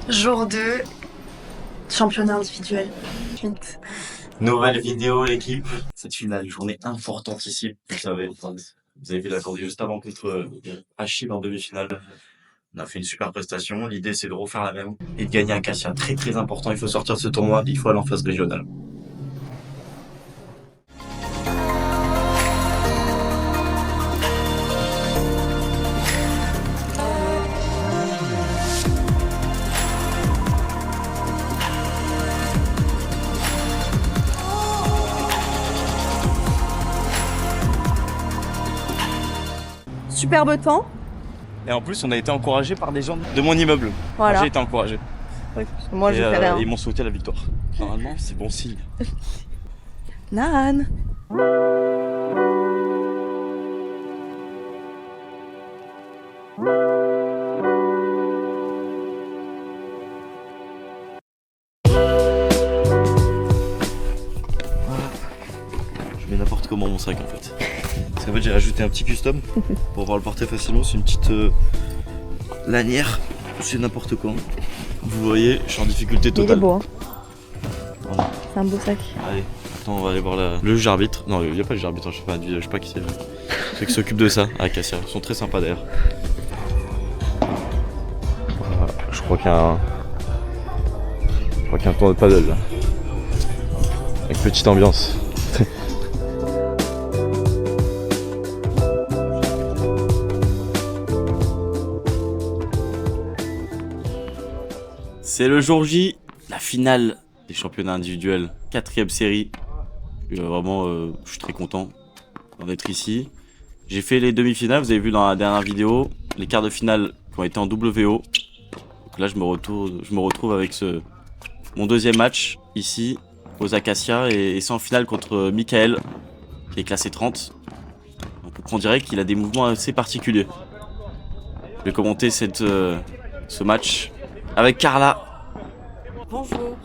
Jour 2, championnat individuel. Vite. Nouvelle vidéo, l'équipe. Cette finale, journée importantissime, vous savez. Vous avez vu la journée juste avant contre Achille en demi-finale. On a fait une super prestation. L'idée, c'est de refaire la même et de gagner un Cassia très très important. Il faut sortir de ce tournoi, il faut aller en phase régionale. Superbe temps. Et en plus, on a été encouragé par des gens de mon immeuble. Voilà. J'ai été encouragé. Oui, parce que moi, Et, je fais rien. ils m'ont souhaité la victoire. Normalement, c'est bon signe. Nan. Je mets n'importe comment mon sac en fait. Parce qu'en fait j'ai rajouté un petit custom pour pouvoir le porter facilement. C'est une petite lanière. C'est n'importe quoi. Vous voyez, je suis en difficulté Il est totale. beau, hein. Voilà. C'est un beau sac. Allez, attends, on va aller voir le juge arbitre. Non, il n'y a pas le juge arbitre, je sais pas qui c'est. Ceux qui s'occupent de ça à Cassia. Ils sont très sympas d'ailleurs. Voilà, je crois qu'il y a un tournoi de paddle là. Avec petite ambiance. C'est le jour J, la finale des championnats individuels, 4ème série. Vraiment, je suis très content d'en être ici. J'ai fait les demi-finales, vous avez vu dans la dernière vidéo, les quarts de finale qui ont été en WO. Donc là, je me retrouve avec mon deuxième match ici, aux Acacias, et c'est en finale contre Michael, qui est classé 30. Donc on dirait qu'il a des mouvements assez particuliers. Je vais commenter ce match avec Carla. Bonjour.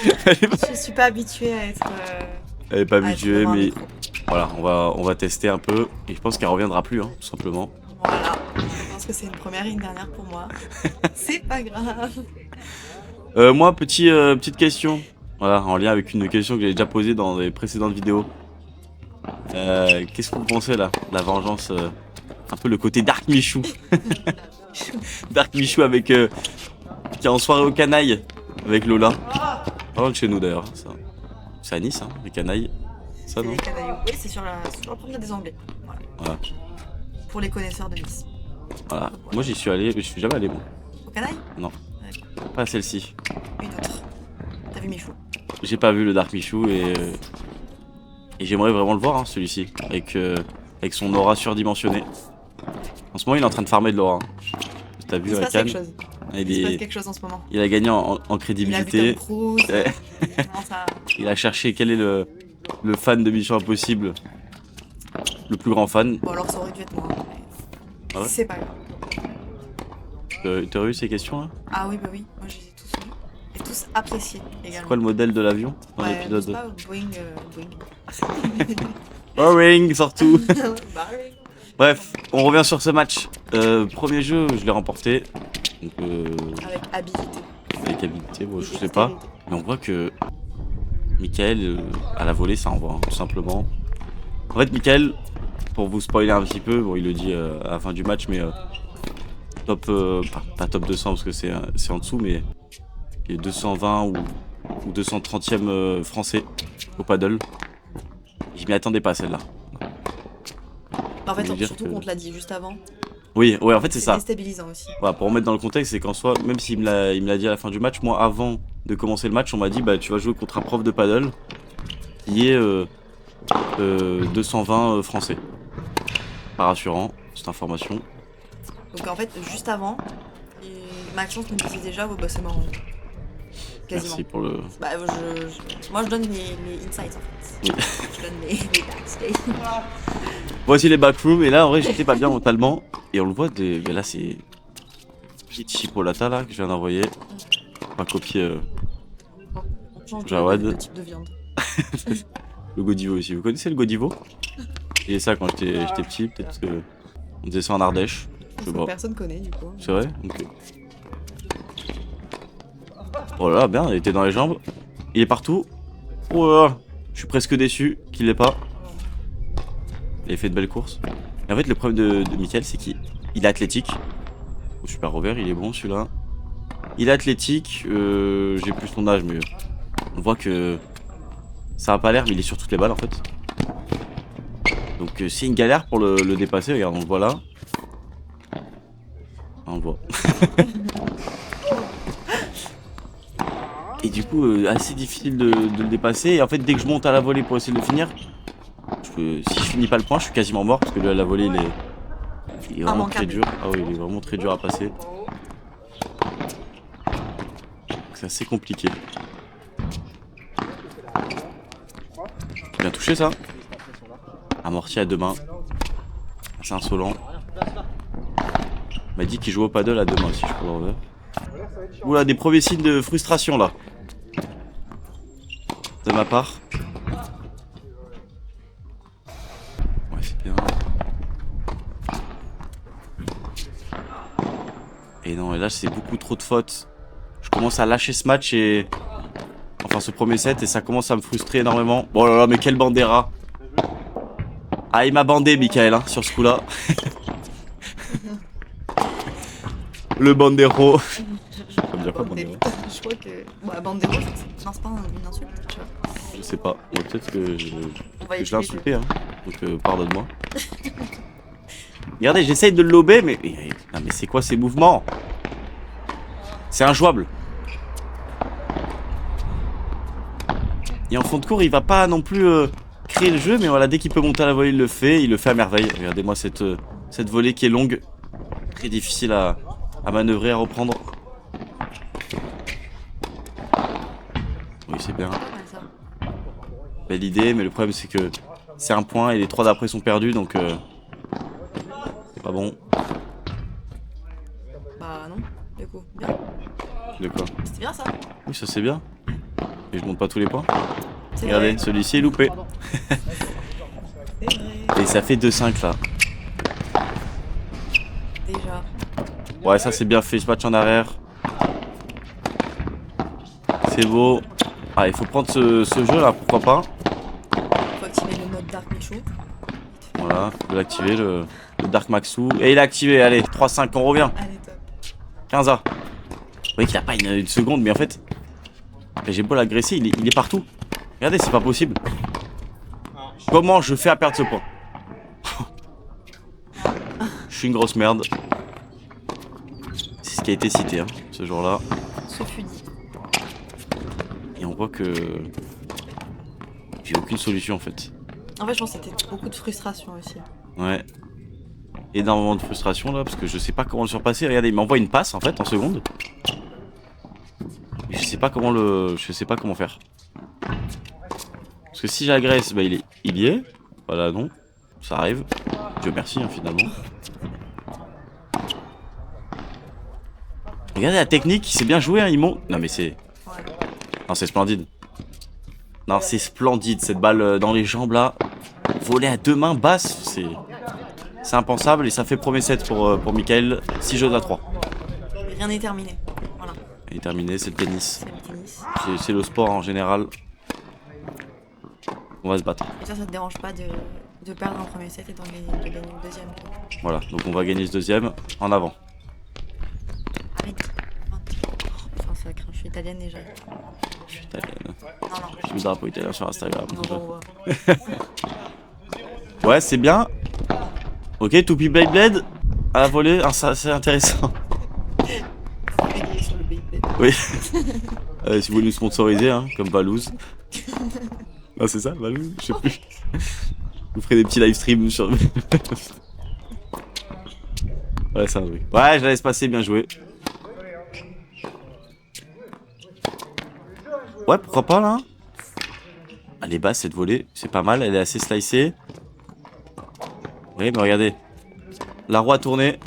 Je suis pas habituée à être. Elle est pas à être habituée, devant un mais micro. voilà, on va tester un peu. Et je pense qu'elle reviendra plus, hein, tout simplement. Voilà. Je pense que c'est une première et une dernière pour moi. C'est pas grave. Moi, petite question. Voilà, en lien avec une question que j'ai déjà posée dans les précédentes vidéos. Qu'est-ce que vous pensez là? La vengeance, un peu le côté Dark Michou. Dark Michou avec qui est en soirée au canaille avec Lola. Pas loin de chez nous d'ailleurs. Ça. C'est à Nice, hein, les canailles. Ça C'est non? les Canailloux. Oui, c'est sur la promenade des Anglais. Voilà. Voilà. Pour les connaisseurs de Nice. Voilà. Moi j'y suis allé, mais je suis jamais allé moi. Au Canaille? Non. Ouais. Pas celle-ci. Une autre. T'as vu Michou? J'ai pas vu le Dark Michou et j'aimerais vraiment le voir, hein, celui-ci, avec son aura surdimensionnée. En ce moment, il est en train de farmer de l'aura. Hein. T'as vu Il se à passe quelque Cannes? chose. Il Il se passe est, quelque chose en ce moment. il a gagné en Il a vu crédibilité. Tom Cruise. Ouais. Il commence à- Il a cherché quel est le fan de Mission Impossible, le plus grand fan. Bon, alors ça aurait dû être moi. Mais... Ah ouais? C'est pas grave. T'as eu ces questions là? Ah oui, bah oui. Moi, je les ai tous lus. Et tous appréciés également. C'est quoi le modèle de l'avion dans Ouais, je sais l'épisode? pas, Boeing. Boring, surtout. Barring. Bref, on revient sur ce match. Premier jeu, je l'ai remporté. Donc, Avec habilité. avec habilité, bon, Et je sais pas. dextérité. Mais on voit que Michael, à la volée, ça envoie, hein, tout simplement. En fait, Michael, pour vous spoiler un petit peu, bon, il le dit à la fin du match, mais top, pas top 200 parce que c'est en dessous, mais il est 220 ou 230e français au paddle. Je m'y attendais pas celle-là. En fait, Je veux dire surtout que- qu'on te l'a dit juste avant. Oui, ouais, en fait c'est ça. Déstabilisant aussi. Voilà, pour remettre dans le contexte, c'est qu'en soi, même s'il me l'a dit à la fin du match, moi avant de commencer le match, on m'a dit bah tu vas jouer contre un prof de paddle qui est 220 français. Pas rassurant, cette information. Donc en fait, juste avant, Maxence me disait déjà, oh, bah c'est marrant. Quasiment. Merci pour le. Bah, moi je donne les insights en fait. Oui. Je donne les backstage. Voici les backrooms, et là en vrai j'étais pas bien mentalement. Et on le voit, mais là c'est. Petite chipolata là que je viens d'envoyer. Pas copier On change Jawad. de type de viande. le Godivo aussi. Vous connaissez le Godivo? Et ça quand j'étais petit, peut-être que on disait ça en Ardèche. Je sais pas. Personne connaît du coup. C'est vrai? Ok. Oh là là, bien, il était dans les jambes. Il est partout. Oh là là, je suis presque déçu qu'il l'ait pas. Il a fait de belles courses. Et en fait, le problème de Mickaël, c'est qu'il est athlétique. Oh, super Rover, il est bon celui-là. Il est athlétique. J'ai plus son âge, mais on voit que ça a pas l'air, mais il est sur toutes les balles en fait. Donc c'est une galère pour le dépasser. Regarde, on le voit là. On le voit. Et du coup, assez difficile de le dépasser. Et en fait, dès que je monte à la volée pour essayer de le finir, si je finis pas le point, je suis quasiment mort parce que la volée, il est vraiment très dur. Ah oui, il est vraiment très dur à passer. C'est assez compliqué. Bien touché ça. Amorti à deux mains. C'est insolent. Il m'a dit qu'il jouait au paddle à deux mains aussi, je crois. Oula, des premiers signes de frustration là. De ma part. Ouais, c'est bien. Et non, et là c'est beaucoup trop de fautes. Je commence à lâcher ce match et... Enfin ce premier set et ça commence à me frustrer énormément. Bon là là, mais quel bandera. Ah, il m'a bandé Mickaël hein, sur ce coup là. Le bandero. Ça veut dire quoi bandero? Je crois que... Bah, bandero, non, c'est pas une insulte, tu vois. Je sais pas. Bon, peut-être que je l'ai insulté hein. Donc pardonne-moi. Regardez, j'essaye de le lober mais... Non mais c'est quoi ces mouvements? C'est injouable. Et en fond de cours, il va pas non plus créer le jeu, mais voilà, dès qu'il peut monter à la volée, il le fait à merveille. Regardez-moi cette volée qui est longue, très difficile à manœuvrer, à reprendre. Oui, c'est bien. Belle idée, mais le problème c'est que c'est un point et les trois d'après sont perdus, donc c'est pas bon. Bah non, du coup, bien. De quoi? C'était bien ça. Oui, ça c'est bien. Et je monte pas tous les points. C'est Regardez, vrai. celui-ci est loupé. C'est vrai. Et ça fait 2-5 là. Déjà. Ouais, ça c'est bien fait, ce match en arrière. C'est beau. Ah, il faut prendre ce jeu là, pourquoi pas. Faut activer le mode Dark Michou. Voilà, faut l'activer, le Dark Maxou. Et il est activé, allez, 3-5, on revient. Allez, top. 15A. Vous voyez qu'il a pas une seconde, mais en fait, j'ai beau l'agresser, il est partout. Regardez, c'est pas possible. Comment je fais à perdre ce point? Je suis une grosse merde. C'est ce qui a été cité, hein, ce jour-là. Ce fut dit. Et on voit que j'ai aucune solution en fait. En fait, je pense que c'était beaucoup de frustration aussi. Ouais. Énormément de frustration là, parce que je sais pas comment le surpasser. Regardez, il m'envoie une passe en fait en seconde. Et je sais pas comment faire. Parce que si j'agresse, bah il y est. Voilà, non. Ça arrive. Dieu merci, hein, finalement. Regardez la technique, c'est bien joué, hein, il monte. Non mais c'est... Ouais. Non, c'est splendide. Non, c'est splendide, cette balle dans les jambes là. Voler à deux mains basses, c'est impensable. Et ça fait premier set pour Mickaël. 6 jeux à 3. Rien n'est terminé. Voilà. Il est terminé, c'est le tennis. C'est le tennis. C'est le sport en général. On va se battre. Et ça te dérange pas de perdre un premier set et de gagner le deuxième. Voilà, donc on va gagner ce deuxième. En avant. Arrête. Enfin, ça craint, je suis italienne déjà. Je suis italienne. Non, non. J'ai mis le drapeau italien sur Instagram. Non, bon, ouais. Ouais, c'est bien. Ok, Toupie Beyblade à la volée, ah, ça c'est intéressant. Gagner sur le Beyblade. Oui. Si vous voulez nous sponsoriser, hein, comme Valouz. Ah, c'est ça, Valouz? Je sais plus. Vous ferez des petits live streams sur. Ouais, c'est un truc. Ouais, je la laisse passer, bien joué. Ouais, pourquoi pas là? Elle est basse cette volée, c'est pas mal, elle est assez slicée. Oui, mais regardez. La roue a tourné.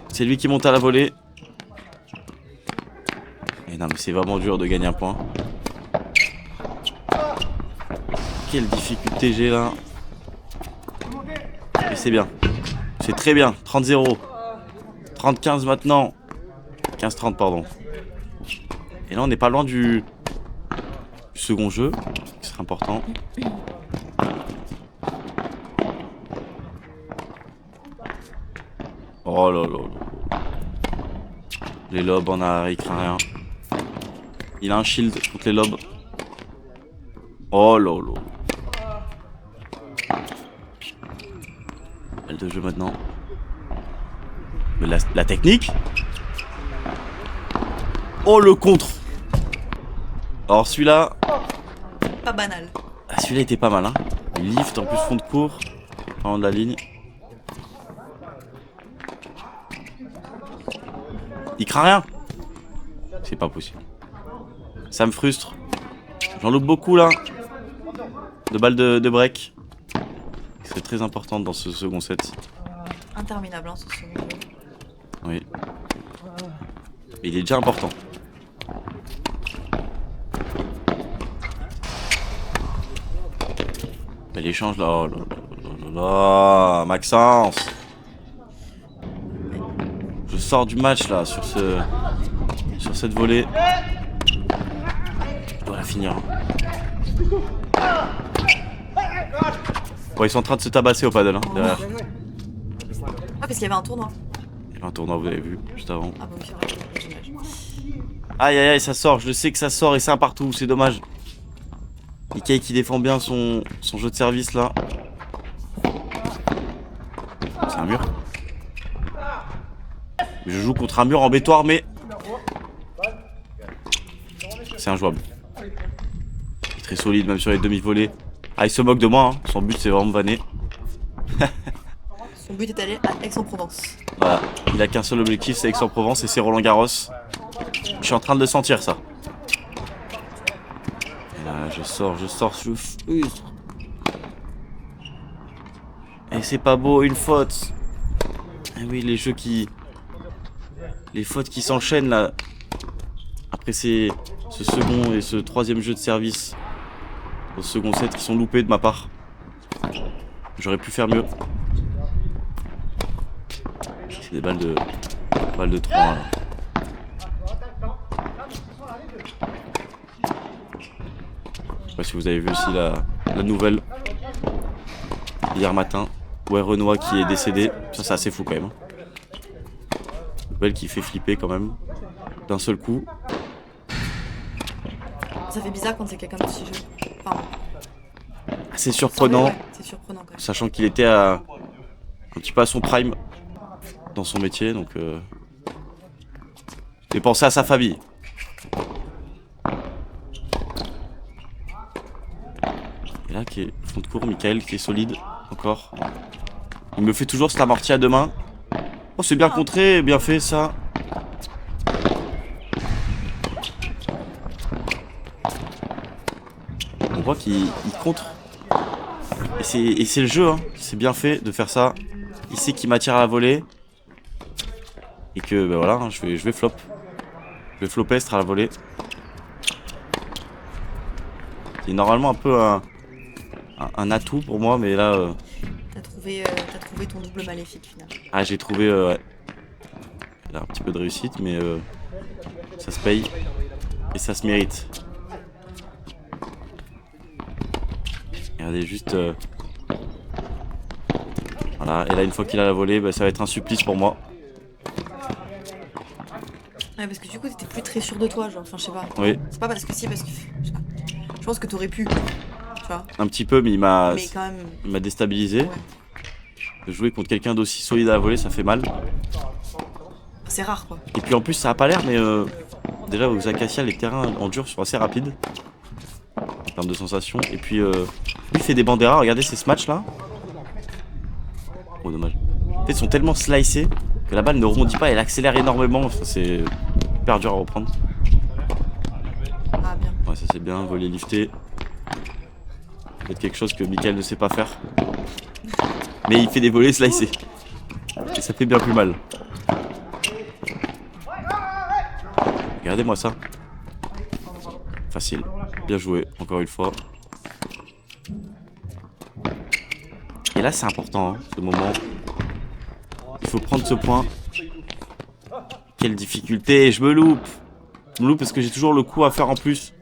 C'est lui qui monte à la volée. Et non, mais c'est vraiment dur de gagner un point. Quelle difficulté j'ai là. Mais c'est bien. C'est très bien. 30-0. 30-15 maintenant. 15-30, pardon. Et là, on n'est pas loin du second jeu, qui serait important. Oh là là là. Les lobes en arrière, il craint rien. Il a un shield contre les lobes. Oh là là. Balle de jeu maintenant. Mais la technique. Oh le contre. Alors celui-là. Pas banal. Ah, celui-là était pas mal hein. Il lift en plus fond de cours. En haut de la ligne. Il craint rien. C'est pas possible. Ça me frustre. J'en loupe beaucoup là. De balles de break. C'est très important dans ce second set. Interminable, hein, ce second jeu. Oui. Mais il est déjà important. Mais l'échange là. Oh là là là là. Maxence. Je sors du match là sur cette volée. Je dois la finir. Bon, ils sont en train de se tabasser au paddle hein, derrière. Ah, parce qu'il y avait un tournoi. Il y a un tournoi, vous avez vu, juste avant. Ah, bah oui, c'est vrai. J'imagine. Aïe aïe aïe, ça sort, je sais que ça sort et c'est un partout, c'est dommage. Ikei qui défend bien son jeu de service là. C'est un mur. Je joue contre un mur en bétoir, mais c'est injouable. Il est très solide, même sur les demi-volées. Ah, il se moque de moi, hein. Son but c'est vraiment me vanner. Son but est allé à Aix-en-Provence. Voilà, il a qu'un seul objectif, c'est Aix-en-Provence et c'est Roland Garros. Je suis en train de le sentir ça. Et là, je sors, je frustre. Et c'est pas beau, une faute. Et oui, les fautes qui s'enchaînent là. Après ce second et ce troisième jeu de service au second set qui sont loupés de ma part. J'aurais pu faire mieux. C'est des balles de 3 là. Je sais pas si vous avez vu aussi la nouvelle hier matin. Ouais, Renoir qui est décédé. Ça c'est assez fou quand même. Nouvelle qui fait flipper quand même. D'un seul coup. Ça fait bizarre quand c'est quelqu'un d'aussi jeune. Enfin, C'est surprenant. ouais, c'est surprenant quand même. Sachant qu'il était un petit peu à son prime dans son métier. Donc j'ai pensé à sa famille. Et là qui est fond de cours, Michael qui est solide encore. Il me fait toujours cet amorti à deux mains. Oh c'est bien contré, bien fait ça. On voit qu'il contre. Et c'est le jeu, hein. C'est bien fait de faire ça. Il sait qu'il m'attire à la volée. Et que ben voilà, hein, je vais flop. Je vais flopestre à la volée. C'est normalement un peu un atout pour moi, mais là... T'as trouvé ton double maléfique finalement. Ah, j'ai trouvé ouais. Là, un petit peu de réussite, mais ça se paye. Et ça se mérite. Regardez juste... Voilà, et là une fois qu'il a la volée, bah, ça va être un supplice pour moi. Ouais, parce que du coup t'étais plus très sûr de toi, genre, enfin je sais pas. Oui, C'est pas parce que si, parce que je sais pas. Je pense que t'aurais pu, tu vois. un petit peu, mais il m'a Mais quand même, déstabilisé. ouais. De jouer contre quelqu'un d'aussi solide à la volée, ça fait mal. C'est rare quoi. Et puis en plus, ça a pas l'air, mais déjà aux Acacia, les terrains en dur sont assez rapides. En termes de sensations. Et puis, lui, il fait des banderas. Regardez ces matchs là. Oh, dommage. En fait, ils sont tellement slicés que la balle ne rebondit pas, elle accélère énormément. Enfin, c'est hyper dur à reprendre. Ah bien. Ouais, ça c'est bien, voler lifté. Peut-être quelque chose que Michael ne sait pas faire. Mais il fait des volets slicés. Et ça fait bien plus mal. Regardez-moi ça. Facile. Bien joué, encore une fois. Et là c'est important, hein, ce moment. Il faut prendre ce point. Quelle difficulté, je me loupe. Je me loupe parce que j'ai toujours le coup à faire en plus.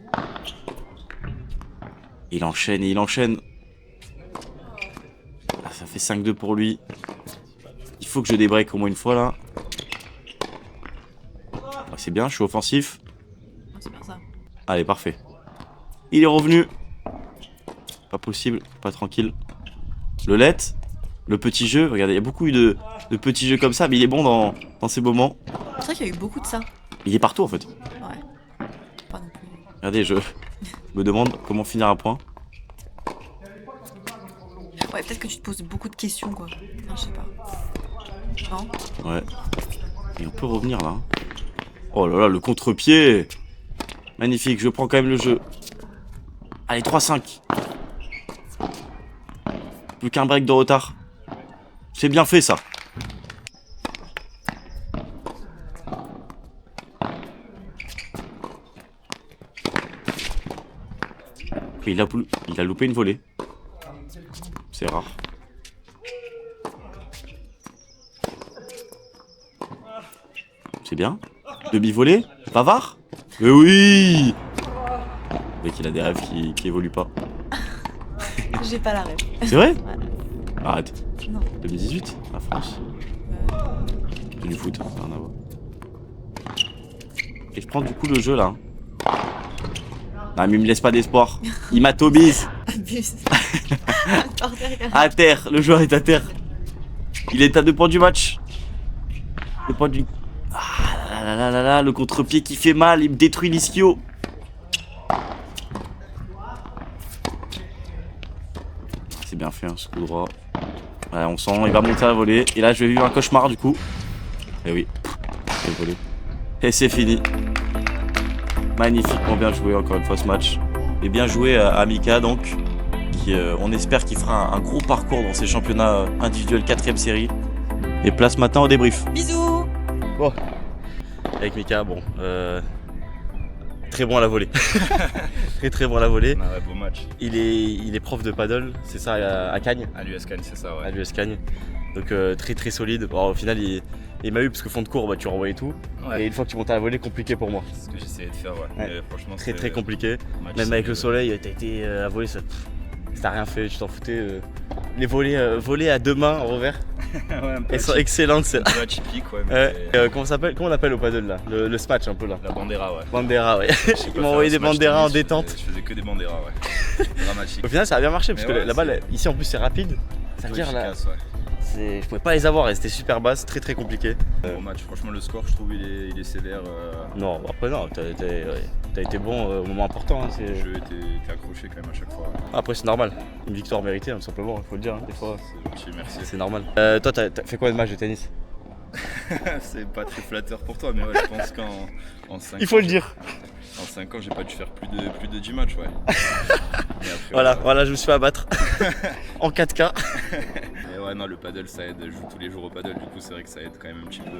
Il enchaîne et il enchaîne. Ah, ça fait 5-2 pour lui. Il faut que je débreak au moins une fois là. Ah, c'est bien, je suis offensif. C'est bien ça. Allez, parfait. Il est revenu. Pas possible, pas tranquille. Le let, le petit jeu. Regardez, il y a beaucoup de petits jeux comme ça, mais il est bon dans ces moments. C'est vrai qu'il y a eu beaucoup de ça. Il est partout en fait. Ouais. Pas non plus. Regardez, je me demande comment finir un point. Ouais, peut-être que tu te poses beaucoup de questions, quoi. Non, je sais pas. Non? Ouais. Et on peut revenir là. Oh là là, le contre-pied. Magnifique, je prends quand même le jeu. Allez, 3-5. Plus qu'un break de retard. C'est bien fait ça. Il a loupé une volée. C'est rare. C'est bien. Demi-volée. Bavard. Mais oui. Le mec, il a des rêves qui évoluent pas. J'ai pas la rêve. C'est vrai? Ouais. Arrête. Non. 2018, la France. C'est du foot, ça n'a rien à voir. Et je prends du coup le jeu là. Non mais il me laisse pas d'espoir. Il m'atomise. Abuse. Par derrière. À terre, le joueur est à terre. Il est à 2 points du match. 2 points du... Ah là là là là, le contre-pied qui fait mal, il me détruit l'ischio. C'est bien fait hein, ce coup droit. Voilà, on sent, il va monter à la volée. Et là je vais vivre un cauchemar du coup. Et oui, c'est volé. Et c'est fini. Magnifiquement bien joué encore une fois ce match. Et bien joué à Mika donc. Qui, on espère qu'il fera un gros parcours dans ces championnats individuels 4ème série. Et place maintenant au débrief. Bisous. Bon. Avec Mika, bon. Très bon à la volée. très bon à la volée. Ah ouais, beau match. Il est prof de paddle, c'est ça à Cagnes. À l'US Cagnes, c'est ça, ouais. À l'US Cagnes. Donc très solide. Bon, au final, il m'a eu parce que fond de cours, bah, tu renvoyais tout. Ouais. Et une fois que tu montais à la volée, compliqué pour moi. C'est ce que j'essayais de faire, ouais. Ouais. Mais franchement, Très compliqué. match, Même avec le c'est- soleil, t'as été à voler, ça t'as rien fait, tu t'en foutais. Les volées à deux mains en revers, ouais, un peu elles sont excellentes. un peu atypique, ouais. Mais c'est- Comment on appelle au paddle là le smash un peu là. La bandera, ouais. Bandera, ouais. Je sais Ils pas m'ont faire envoyé un des smash banderas en tennis, détente. Je faisais que des banderas, ouais. Dramatique. Au final, ça a bien marché parce Mais que ouais, la balle, c'est- ici en plus, c'est rapide. Ça veut Plutôt dire là, efficace, ouais. je pouvais pas les avoir, elles étaient super basses, très compliqué. Bon match. Franchement, le score, je trouve, il est sévère. Non, après non, t'as été bon au moment important. Hein, Le jeu était accroché quand même à chaque fois. Ouais. Après, c'est normal. Une victoire méritée, hein, tout simplement, il faut le dire, hein, des fois. C'est gentil, merci. C'est normal. Toi, t'as fait combien de matchs de tennis? C'est pas très flatteur pour toi, mais ouais, je pense qu'en 5 Il faut le dire. En 5 ans, j'ai pas dû faire plus de 10 matchs, ouais. Mais après, Voilà, je me suis fait abattre. En 4K. Mais ouais, non, le paddle ça aide. Je joue tous les jours au paddle, du coup, c'est vrai que ça aide quand même un petit peu.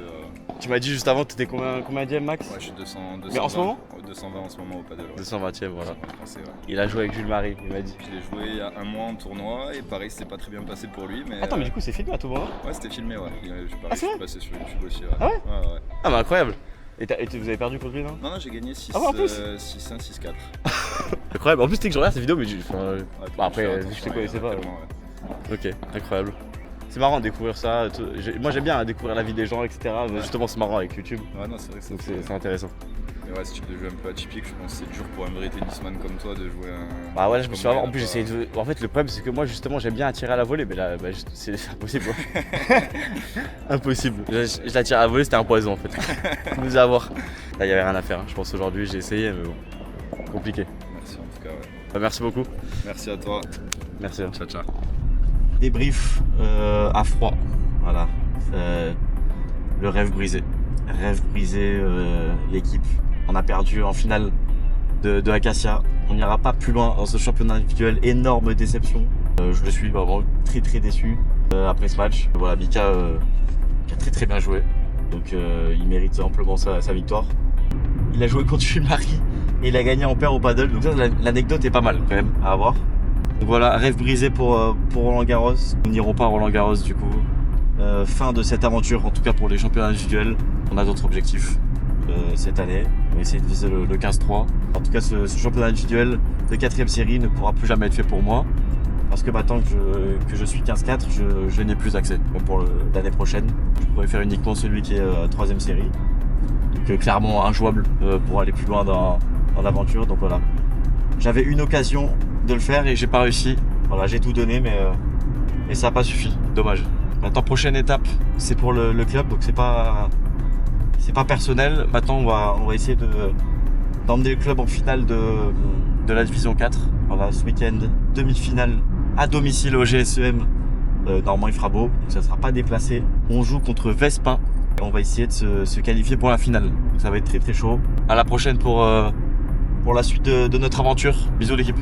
Tu m'as dit juste avant, t'étais combien de max? Ouais, je suis 200. Mais en ce moment 220 en ce moment au paddle. Ouais. 220ème, voilà. 220 français, ouais. Il a joué avec Jules Marie, il m'a dit. Je l'ai joué il y a un mois en tournoi et pareil, c'était pas très bien passé pour lui. Mais, Attends, mais du coup, c'est filmé à tout moment? ouais, c'était filmé, ouais. Ah, c'est Je vrai suis passé sur YouTube aussi, ouais. Ah ouais Ouais. Ah, bah incroyable. Et vous avez perdu contre lui, non? Non, j'ai gagné 6, Ah ouais, en plus 6-1, 6-4. Incroyable. En plus, dès que je regarde cette vidéo, mais Ouais, bah, après, faire je te attention, connaissais pas. tellement, ouais. Ok, incroyable. C'est marrant de découvrir ça. Moi, j'aime bien découvrir la vie des gens, etc. Justement, c'est marrant avec YouTube. Ouais, non, c'est vrai que Donc, c'est c'est intéressant. Mais ouais, ce type de jeu un peu atypique, je pense que c'est dur pour un vrai tennisman comme toi de jouer un. Bah ouais, je me comme suis moi, en plus, j'essaie de. En fait, le problème, c'est que moi, justement, j'aime bien attirer à la volée, mais là, bah, c'est impossible. Impossible. Je l'attire à la volée, c'était un poison en fait. Nous avoir. Là, il y avait rien à faire. Hein. Je pense aujourd'hui, j'ai essayé, mais bon, compliqué. Merci en tout cas, ouais. Bah, merci beaucoup. Merci à toi. Merci. Hein. Ciao, ciao. Débrief à froid. Voilà. Le rêve brisé. Rêve brisé, l'équipe. On a perdu en finale de Acacia. On n'ira pas plus loin dans ce championnat individuel. Énorme déception. Je suis vraiment très déçu après ce match. Voilà, Mika qui a très bien joué. Donc il mérite amplement sa victoire. Il a joué contre Marie et il a gagné en paire au paddle. Donc ça, l'anecdote est pas mal quand même à avoir. Donc voilà, rêve brisé pour Roland Garros. Nous n'irons pas à Roland Garros du coup. Fin de cette aventure, en tout cas pour les championnats individuels. On a d'autres objectifs. cette année. On va essayer de viser le 15-3. En tout cas, ce championnat individuel de 4ème série ne pourra plus jamais être fait pour moi. Parce que maintenant que je suis 15-4, je n'ai plus accès. Même pour l'année prochaine, je pourrais faire uniquement celui qui est 3ème série. Donc clairement injouable pour aller plus loin dans l'aventure. Donc voilà. J'avais une occasion de le faire et j'ai pas réussi. Voilà, j'ai tout donné mais ça n'a pas suffi. Dommage. Maintenant, prochaine étape, c'est pour le club. Donc c'est pas personnel. Maintenant, on va essayer d'emmener le club en finale de la division 4. Voilà, ce week-end, demi-finale à domicile au GSEM. Normalement, il fera beau, donc ça ne sera pas déplacé. On joue contre Vespin. Et on va essayer de se qualifier pour la finale. Donc ça va être très très chaud. À la prochaine pour la suite de notre aventure. Bisous l'équipe.